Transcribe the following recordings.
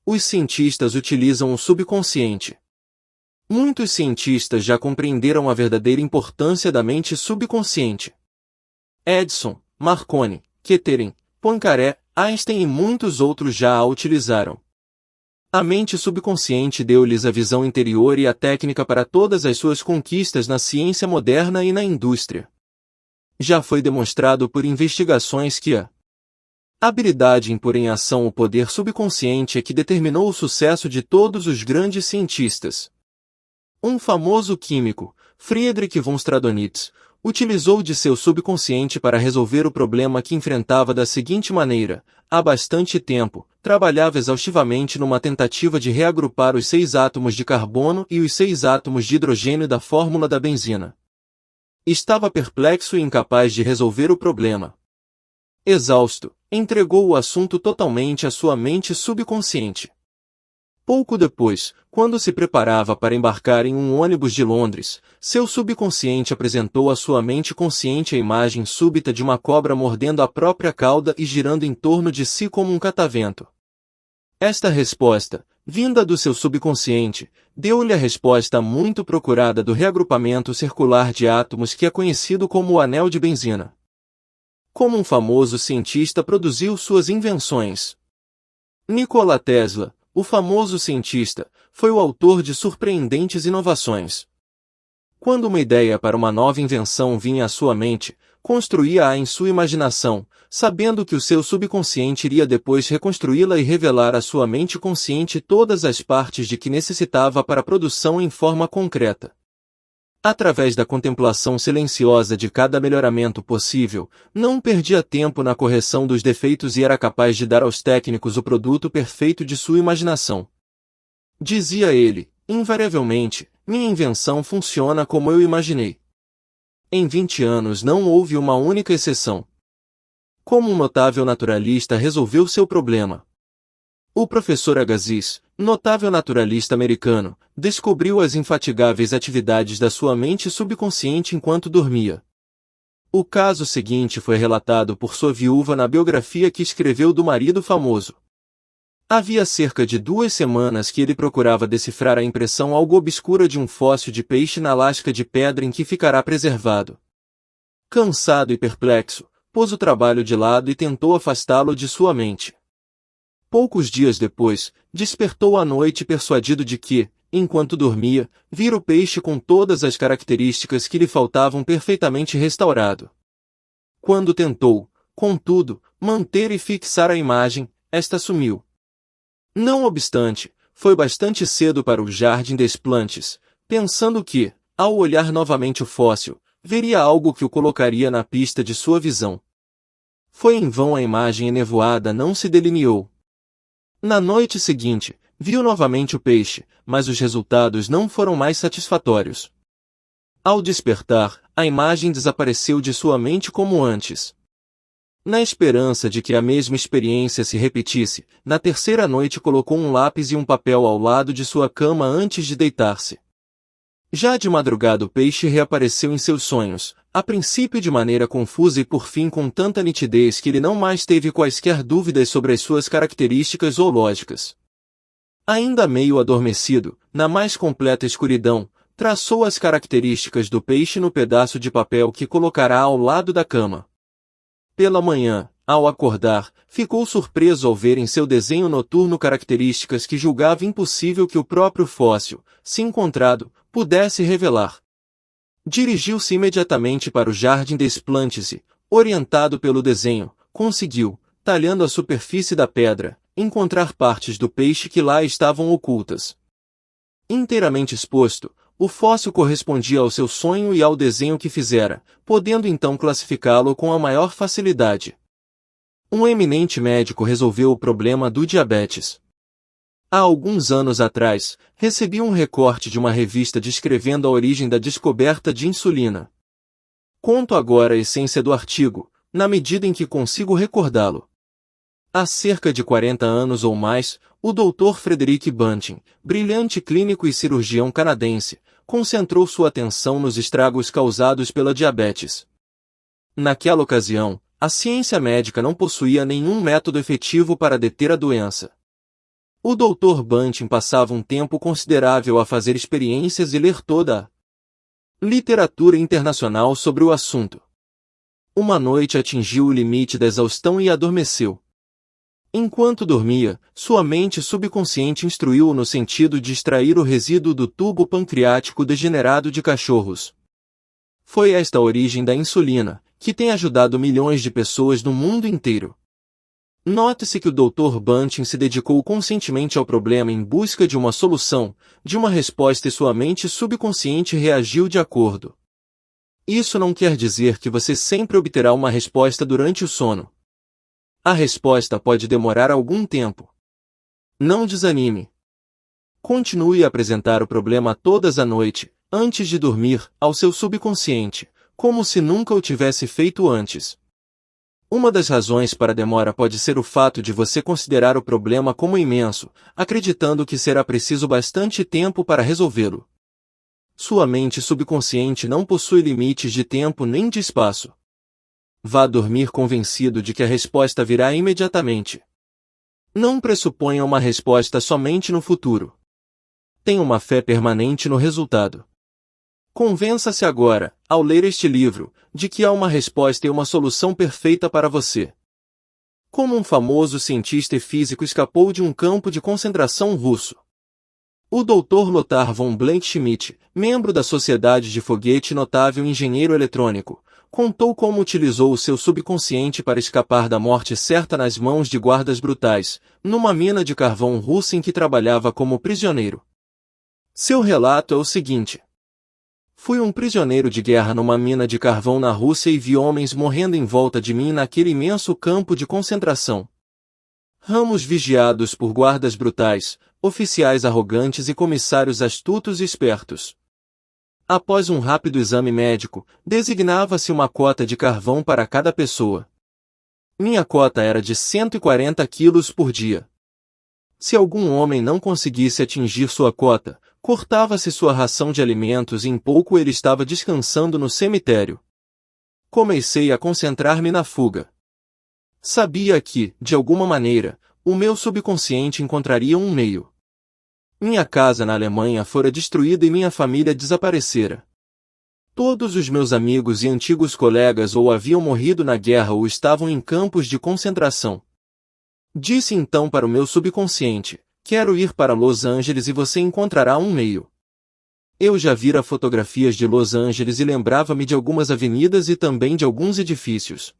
Os cientistas utilizam o subconsciente. Muitos cientistas já compreenderam a verdadeira importância da mente subconsciente. Edison, Marconi, Kettering, Poincaré, Einstein e muitos outros já a utilizaram. A mente subconsciente deu-lhes a visão interior e a técnica para todas as suas conquistas na ciência moderna e na indústria. Já foi demonstrado por investigações que a habilidade em pôr em ação o poder subconsciente é que determinou o sucesso de todos os grandes cientistas. Um famoso químico, Friedrich von Stradonitz, utilizou de seu subconsciente para resolver o problema que enfrentava da seguinte maneira: há bastante tempo, trabalhava exaustivamente numa tentativa de reagrupar os 6 átomos de carbono e os 6 átomos de hidrogênio da fórmula da benzina. Estava perplexo e incapaz de resolver o problema. Exausto, entregou o assunto totalmente à sua mente subconsciente. Pouco depois, quando se preparava para embarcar em um ônibus de Londres, seu subconsciente apresentou à sua mente consciente a imagem súbita de uma cobra mordendo a própria cauda e girando em torno de si como um catavento. Esta resposta, vinda do seu subconsciente, deu-lhe a resposta muito procurada do reagrupamento circular de átomos que é conhecido como o anel de benzina. Como um famoso cientista produziu suas invenções? Nikola Tesla, o famoso cientista, foi o autor de surpreendentes inovações. Quando uma ideia para uma nova invenção vinha à sua mente, construía-a em sua imaginação, sabendo que o seu subconsciente iria depois reconstruí-la e revelar à sua mente consciente todas as partes de que necessitava para a produção em forma concreta. Através da contemplação silenciosa de cada melhoramento possível, não perdia tempo na correção dos defeitos e era capaz de dar aos técnicos o produto perfeito de sua imaginação. Dizia ele, invariavelmente, minha invenção funciona como eu imaginei. Em 20 anos não houve uma única exceção. Como um notável naturalista resolveu seu problema? O professor Agassiz, notável naturalista americano, descobriu as infatigáveis atividades da sua mente subconsciente enquanto dormia. O caso seguinte foi relatado por sua viúva na biografia que escreveu do marido famoso. Havia cerca de 2 semanas que ele procurava decifrar a impressão algo obscura de um fóssil de peixe na lasca de pedra em que ficará preservado. Cansado e perplexo, pôs o trabalho de lado e tentou afastá-lo de sua mente. Poucos dias depois, despertou à noite persuadido de que, enquanto dormia, vira o peixe com todas as características que lhe faltavam perfeitamente restaurado. Quando tentou, contudo, manter e fixar a imagem, esta sumiu. Não obstante, foi bastante cedo para o Jardim des Plantes, pensando que, ao olhar novamente o fóssil, veria algo que o colocaria na pista de sua visão. Foi em vão, a imagem enevoada não se delineou. Na noite seguinte, viu novamente o peixe, mas os resultados não foram mais satisfatórios. Ao despertar, a imagem desapareceu de sua mente como antes. Na esperança de que a mesma experiência se repetisse, na terceira noite colocou um lápis e um papel ao lado de sua cama antes de deitar-se. Já de madrugada o peixe reapareceu em seus sonhos, a princípio de maneira confusa e por fim com tanta nitidez que ele não mais teve quaisquer dúvidas sobre as suas características zoológicas. Ainda meio adormecido, na mais completa escuridão, traçou as características do peixe no pedaço de papel que colocará ao lado da cama. Pela manhã, ao acordar, ficou surpreso ao ver em seu desenho noturno características que julgava impossível que o próprio fóssil, se encontrado, pudesse revelar. Dirigiu-se imediatamente para o Jardim des Plantes e, orientado pelo desenho, conseguiu, talhando a superfície da pedra, encontrar partes do peixe que lá estavam ocultas. Inteiramente exposto, o fóssil correspondia ao seu sonho e ao desenho que fizera, podendo então classificá-lo com a maior facilidade. Um eminente médico resolveu o problema do diabetes. Há alguns anos atrás, recebi um recorte de uma revista descrevendo a origem da descoberta de insulina. Conto agora a essência do artigo, na medida em que consigo recordá-lo. Há cerca de 40 anos ou mais, o Dr. Frederick Banting, brilhante clínico e cirurgião canadense, concentrou sua atenção nos estragos causados pela diabetes. Naquela ocasião, a ciência médica não possuía nenhum método efetivo para deter a doença. O Dr. Bunting passava um tempo considerável a fazer experiências e ler toda a literatura internacional sobre o assunto. Uma noite atingiu o limite da exaustão e adormeceu. Enquanto dormia, sua mente subconsciente instruiu-o no sentido de extrair o resíduo do tubo pancreático degenerado de cachorros. Foi esta a origem da insulina, que tem ajudado milhões de pessoas no mundo inteiro. Note-se que o Dr. Bunting se dedicou conscientemente ao problema em busca de uma solução, de uma resposta e sua mente subconsciente reagiu de acordo. Isso não quer dizer que você sempre obterá uma resposta durante o sono. A resposta pode demorar algum tempo. Não desanime. Continue a apresentar o problema todas à noite, antes de dormir, ao seu subconsciente, como se nunca o tivesse feito antes. Uma das razões para a demora pode ser o fato de você considerar o problema como imenso, acreditando que será preciso bastante tempo para resolvê-lo. Sua mente subconsciente não possui limites de tempo nem de espaço. Vá dormir convencido de que a resposta virá imediatamente. Não pressuponha uma resposta somente no futuro. Tenha uma fé permanente no resultado. Convença-se agora, ao ler este livro, de que há uma resposta e uma solução perfeita para você. Como um famoso cientista e físico escapou de um campo de concentração russo. O Dr. Lothar von Blank-Schmidt, membro da Sociedade de Foguete e notável engenheiro eletrônico, contou como utilizou o seu subconsciente para escapar da morte certa nas mãos de guardas brutais, numa mina de carvão russa em que trabalhava como prisioneiro. Seu relato é o seguinte: fui um prisioneiro de guerra numa mina de carvão na Rússia e vi homens morrendo em volta de mim naquele imenso campo de concentração. Ramos vigiados por guardas brutais, oficiais arrogantes e comissários astutos e espertos. Após um rápido exame médico, designava-se uma cota de carvão para cada pessoa. Minha cota era de 140 quilos por dia. Se algum homem não conseguisse atingir sua cota, cortava-se sua ração de alimentos e em pouco ele estava descansando no cemitério. Comecei a concentrar-me na fuga. Sabia que, de alguma maneira, o meu subconsciente encontraria um meio. Minha casa na Alemanha fora destruída e minha família desaparecera. Todos os meus amigos e antigos colegas ou haviam morrido na guerra ou estavam em campos de concentração. Disse então para o meu subconsciente: quero ir para Los Angeles e você encontrará um meio. Eu já vira fotografias de Los Angeles e lembrava-me de algumas avenidas e também de alguns edifícios.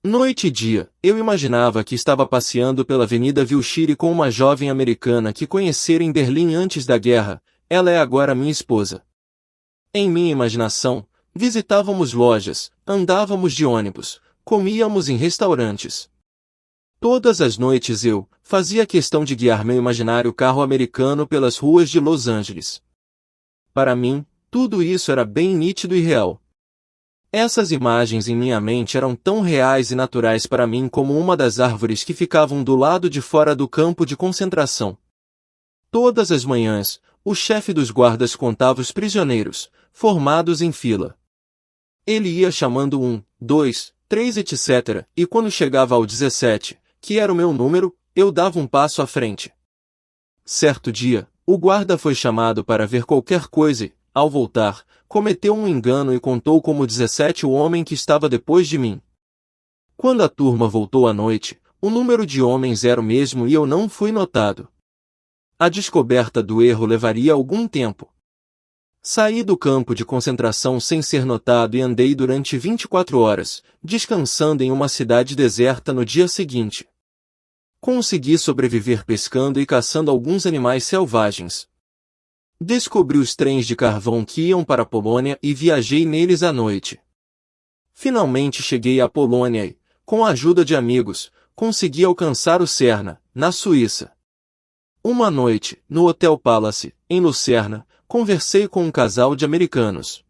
Noite e dia, eu imaginava que estava passeando pela Avenida Wilshire com uma jovem americana que conhecera em Berlim antes da guerra. Ela é agora minha esposa. Em minha imaginação, visitávamos lojas, andávamos de ônibus, comíamos em restaurantes. Todas as noites eu fazia questão de guiar meu imaginário carro americano pelas ruas de Los Angeles. Para mim, tudo isso era bem nítido e real. Essas imagens em minha mente eram tão reais e naturais para mim como uma das árvores que ficavam do lado de fora do campo de concentração. Todas as manhãs, o chefe dos guardas contava os prisioneiros, formados em fila. Ele ia chamando 1, 2, 3, etc., e quando chegava ao 17, que era o meu número, eu dava um passo à frente. Certo dia, o guarda foi chamado para ver qualquer coisa e, ao voltar, cometeu um engano e contou como 17 o homem que estava depois de mim. Quando a turma voltou à noite, o número de homens era o mesmo e eu não fui notado. A descoberta do erro levaria algum tempo. Saí do campo de concentração sem ser notado e andei durante 24 horas, descansando em uma cidade deserta no dia seguinte. Consegui sobreviver pescando e caçando alguns animais selvagens. Descobri os trens de carvão que iam para a Polônia e viajei neles à noite. Finalmente cheguei à Polônia e, com a ajuda de amigos, consegui alcançar o Cerna, na Suíça. Uma noite, no Hotel Palace, em Lucerna, conversei com um casal de americanos.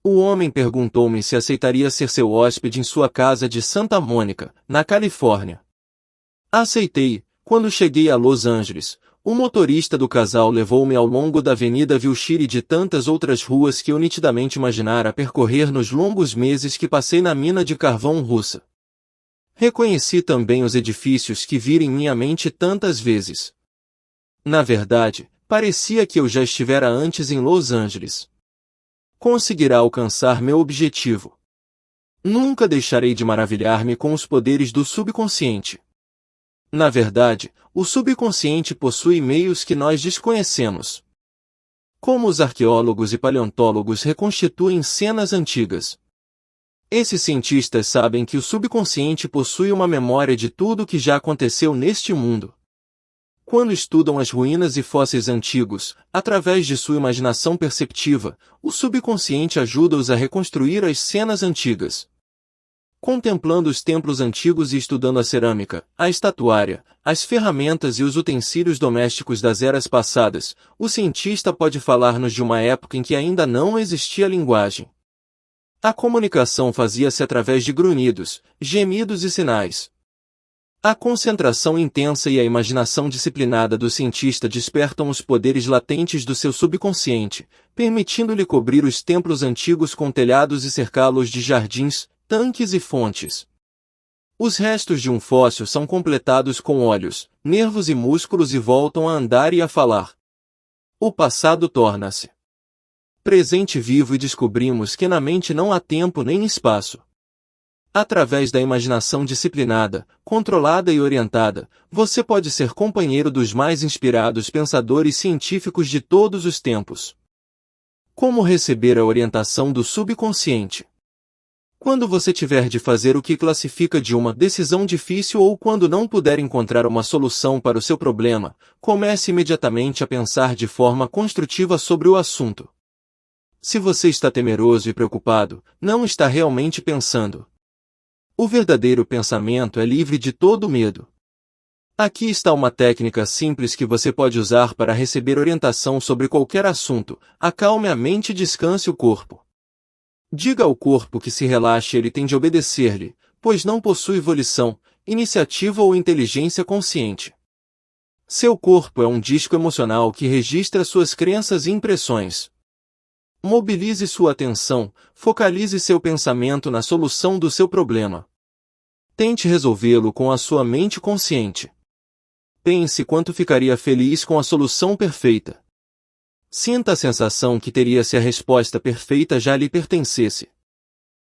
O homem perguntou-me se aceitaria ser seu hóspede em sua casa de Santa Mônica, na Califórnia. Aceitei. Quando cheguei a Los Angeles, o motorista do casal levou-me ao longo da Avenida Wilshire e de tantas outras ruas que eu nitidamente imaginara percorrer nos longos meses que passei na mina de carvão russa. Reconheci também os edifícios que vira em minha mente tantas vezes. Na verdade, parecia que eu já estivera antes em Los Angeles. Conseguirá alcançar meu objetivo. Nunca deixarei de maravilhar-me com os poderes do subconsciente. Na verdade, o subconsciente possui meios que nós desconhecemos. Como os arqueólogos e paleontólogos reconstituem cenas antigas. Esses cientistas sabem que o subconsciente possui uma memória de tudo o que já aconteceu neste mundo. Quando estudam as ruínas e fósseis antigos, através de sua imaginação perceptiva, o subconsciente ajuda-os a reconstruir as cenas antigas. Contemplando os templos antigos e estudando a cerâmica, a estatuária, as ferramentas e os utensílios domésticos das eras passadas, o cientista pode falar-nos de uma época em que ainda não existia linguagem. A comunicação fazia-se através de grunhidos, gemidos e sinais. A concentração intensa e a imaginação disciplinada do cientista despertam os poderes latentes do seu subconsciente, permitindo-lhe cobrir os templos antigos com telhados e cercá-los de jardins, tanques e fontes. Os restos de um fóssil são completados com olhos, nervos e músculos e voltam a andar e a falar. O passado torna-se presente vivo e descobrimos que na mente não há tempo nem espaço. Através da imaginação disciplinada, controlada e orientada, você pode ser companheiro dos mais inspirados pensadores científicos de todos os tempos. Como receber a orientação do subconsciente? Quando você tiver de fazer o que classifica de uma decisão difícil ou quando não puder encontrar uma solução para o seu problema, comece imediatamente a pensar de forma construtiva sobre o assunto. Se você está temeroso e preocupado, não está realmente pensando. O verdadeiro pensamento é livre de todo medo. Aqui está uma técnica simples que você pode usar para receber orientação sobre qualquer assunto. Acalme a mente e descanse o corpo. Diga ao corpo que se relaxe, ele tem de obedecer-lhe, pois não possui volição, iniciativa ou inteligência consciente. Seu corpo é um disco emocional que registra suas crenças e impressões. Mobilize sua atenção, focalize seu pensamento na solução do seu problema. Tente resolvê-lo com a sua mente consciente. Pense quanto ficaria feliz com a solução perfeita. Sinta a sensação que teria se a resposta perfeita já lhe pertencesse.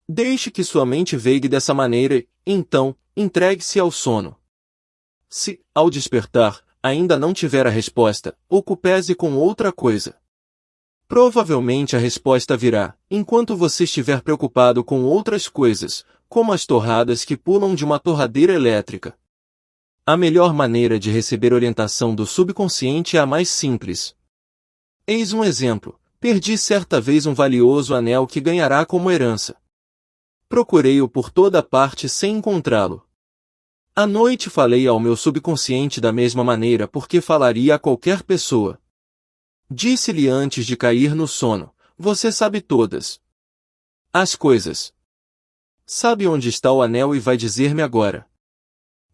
Deixe que sua mente vegue dessa maneira e, então, entregue-se ao sono. Se, ao despertar, ainda não tiver a resposta, ocupe-se com outra coisa. Provavelmente a resposta virá, enquanto você estiver preocupado com outras coisas, como as torradas que pulam de uma torradeira elétrica. A melhor maneira de receber orientação do subconsciente é a mais simples. Eis um exemplo. Perdi certa vez um valioso anel que ganhará como herança. Procurei-o por toda parte sem encontrá-lo. À noite falei ao meu subconsciente da mesma maneira porque falaria a qualquer pessoa. Disse-lhe antes de cair no sono, você sabe todas as coisas. Sabe onde está o anel e vai dizer-me agora.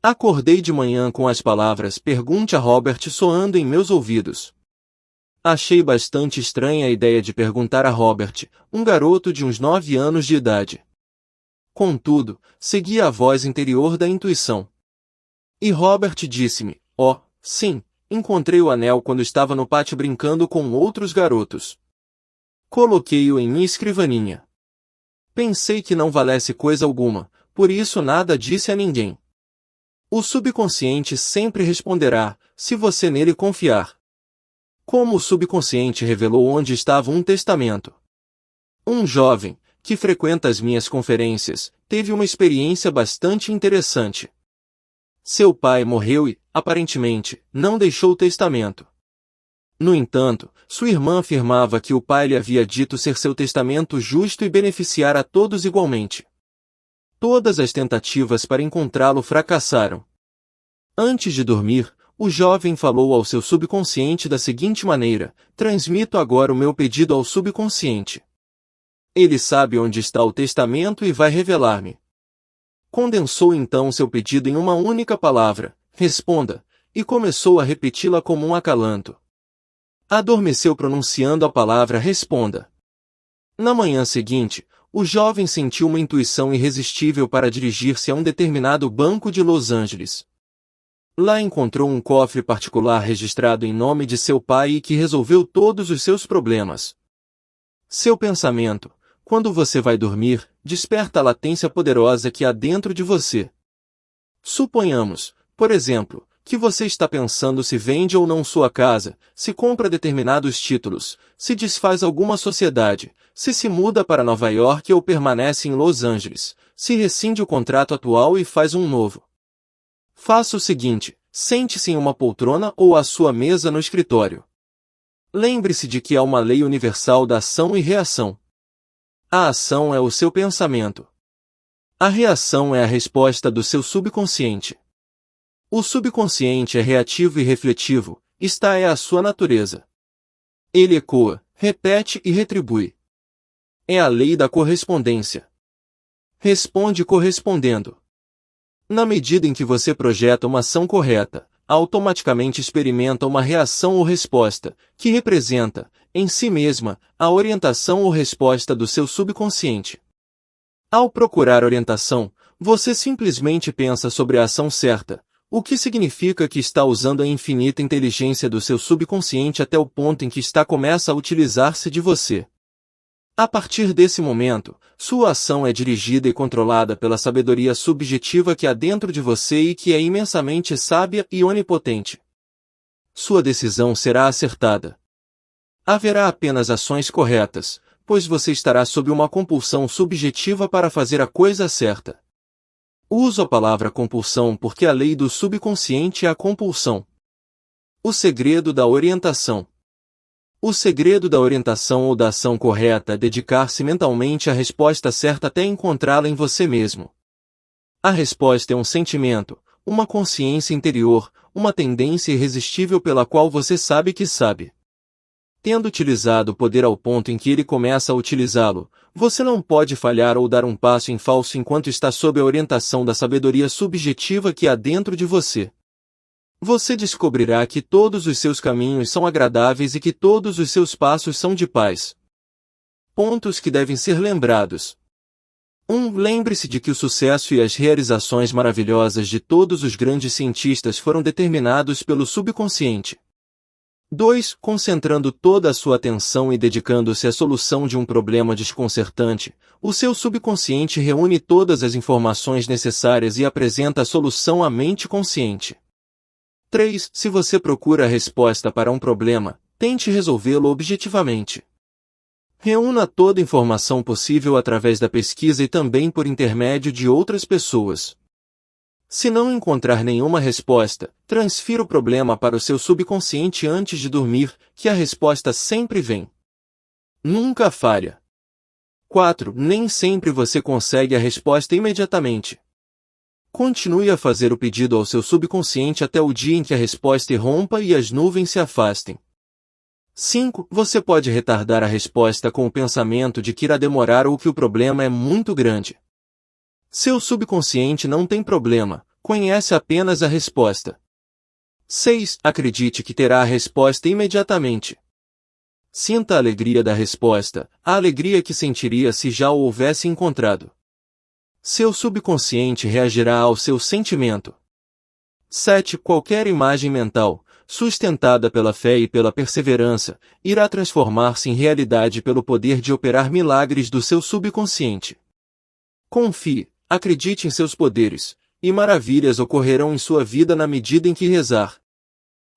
Acordei de manhã com as palavras pergunte a Robert soando em meus ouvidos. Achei bastante estranha a ideia de perguntar a Robert, um garoto de uns 9 anos de idade. Contudo, segui a voz interior da intuição. E Robert disse-me, sim, encontrei o anel quando estava no pátio brincando com outros garotos. Coloquei-o em minha escrivaninha. Pensei que não valesse coisa alguma, por isso nada disse a ninguém. O subconsciente sempre responderá, se você nele confiar. Como o subconsciente revelou onde estava um testamento. Um jovem, que frequenta as minhas conferências, teve uma experiência bastante interessante. Seu pai morreu e, aparentemente, não deixou testamento. No entanto, sua irmã afirmava que o pai lhe havia dito ser seu testamento justo e beneficiar a todos igualmente. Todas as tentativas para encontrá-lo fracassaram. Antes de dormir, o jovem falou ao seu subconsciente da seguinte maneira, transmito agora o meu pedido ao subconsciente. Ele sabe onde está o testamento e vai revelar-me. Condensou então seu pedido em uma única palavra, responda, e começou a repeti-la como um acalanto. Adormeceu pronunciando a palavra responda. Na manhã seguinte, o jovem sentiu uma intuição irresistível para dirigir-se a um determinado banco de Los Angeles. Lá encontrou um cofre particular registrado em nome de seu pai e que resolveu todos os seus problemas. Seu pensamento, quando você vai dormir, desperta a latência poderosa que há dentro de você. Suponhamos, por exemplo, que você está pensando se vende ou não sua casa, se compra determinados títulos, se desfaz alguma sociedade, se muda para Nova York ou permanece em Los Angeles, se rescinde o contrato atual e faz um novo. Faça o seguinte, sente-se em uma poltrona ou à sua mesa no escritório. Lembre-se de que há uma lei universal da ação e reação. A ação é o seu pensamento. A reação é a resposta do seu subconsciente. O subconsciente é reativo e refletivo, esta é a sua natureza. Ele ecoa, repete e retribui. É a lei da correspondência. Responde correspondendo. Na medida em que você projeta uma ação correta, automaticamente experimenta uma reação ou resposta, que representa, em si mesma, a orientação ou resposta do seu subconsciente. Ao procurar orientação, você simplesmente pensa sobre a ação certa, o que significa que está usando a infinita inteligência do seu subconsciente até o ponto em que começa a utilizar-se de você. A partir desse momento, sua ação é dirigida e controlada pela sabedoria subjetiva que há dentro de você e que é imensamente sábia e onipotente. Sua decisão será acertada. Haverá apenas ações corretas, pois você estará sob uma compulsão subjetiva para fazer a coisa certa. Uso a palavra compulsão porque a lei do subconsciente é a compulsão. O segredo da orientação. O segredo da orientação ou da ação correta é dedicar-se mentalmente à resposta certa até encontrá-la em você mesmo. A resposta é um sentimento, uma consciência interior, uma tendência irresistível pela qual você sabe que sabe. Tendo utilizado o poder ao ponto em que ele começa a utilizá-lo, você não pode falhar ou dar um passo em falso enquanto está sob a orientação da sabedoria subjetiva que há dentro de você. Você descobrirá que todos os seus caminhos são agradáveis e que todos os seus passos são de paz. Pontos que devem ser lembrados. 1. Lembre-se de que o sucesso e as realizações maravilhosas de todos os grandes cientistas foram determinados pelo subconsciente. 2. Concentrando toda a sua atenção e dedicando-se à solução de um problema desconcertante, o seu subconsciente reúne todas as informações necessárias e apresenta a solução à mente consciente. 3. Se você procura a resposta para um problema, tente resolvê-lo objetivamente. Reúna toda a informação possível através da pesquisa e também por intermédio de outras pessoas. Se não encontrar nenhuma resposta, transfira o problema para o seu subconsciente antes de dormir, que a resposta sempre vem. Nunca falha. 4. Nem sempre você consegue a resposta imediatamente. Continue a fazer o pedido ao seu subconsciente até o dia em que a resposta irrompa e as nuvens se afastem. 5. Você pode retardar a resposta com o pensamento de que irá demorar ou que o problema é muito grande. Seu subconsciente não tem problema, conhece apenas a resposta. 6. Acredite que terá a resposta imediatamente. Sinta a alegria da resposta, a alegria que sentiria se já o houvesse encontrado. Seu subconsciente reagirá ao seu sentimento. 7. Qualquer imagem mental, sustentada pela fé e pela perseverança, irá transformar-se em realidade pelo poder de operar milagres do seu subconsciente. Confie, acredite em seus poderes, e maravilhas ocorrerão em sua vida na medida em que rezar.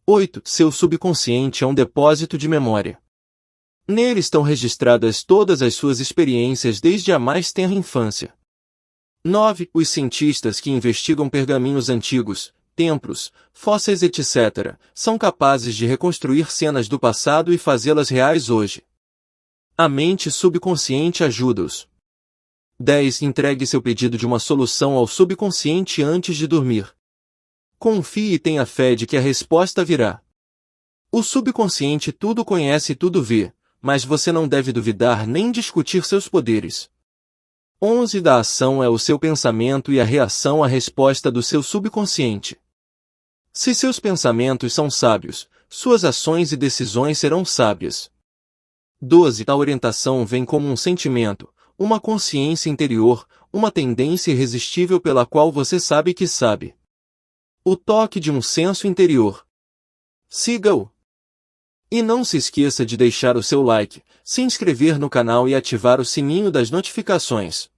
8. Seu subconsciente é um depósito de memória. Nele estão registradas todas as suas experiências desde a mais tenra infância. 9. Os cientistas que investigam pergaminhos antigos, templos, fósseis etc., são capazes de reconstruir cenas do passado e fazê-las reais hoje. A mente subconsciente ajuda-os. 10. Entregue seu pedido de uma solução ao subconsciente antes de dormir. Confie e tenha fé de que a resposta virá. O subconsciente tudo conhece e tudo vê, mas você não deve duvidar nem discutir seus poderes. 11. Da ação é o seu pensamento e a reação à resposta do seu subconsciente. Se seus pensamentos são sábios, suas ações e decisões serão sábias. 12. A orientação vem como um sentimento, uma consciência interior, uma tendência irresistível pela qual você sabe que sabe. O toque de um senso interior. Siga-o. E não se esqueça de deixar o seu like, se inscrever no canal e ativar o sininho das notificações.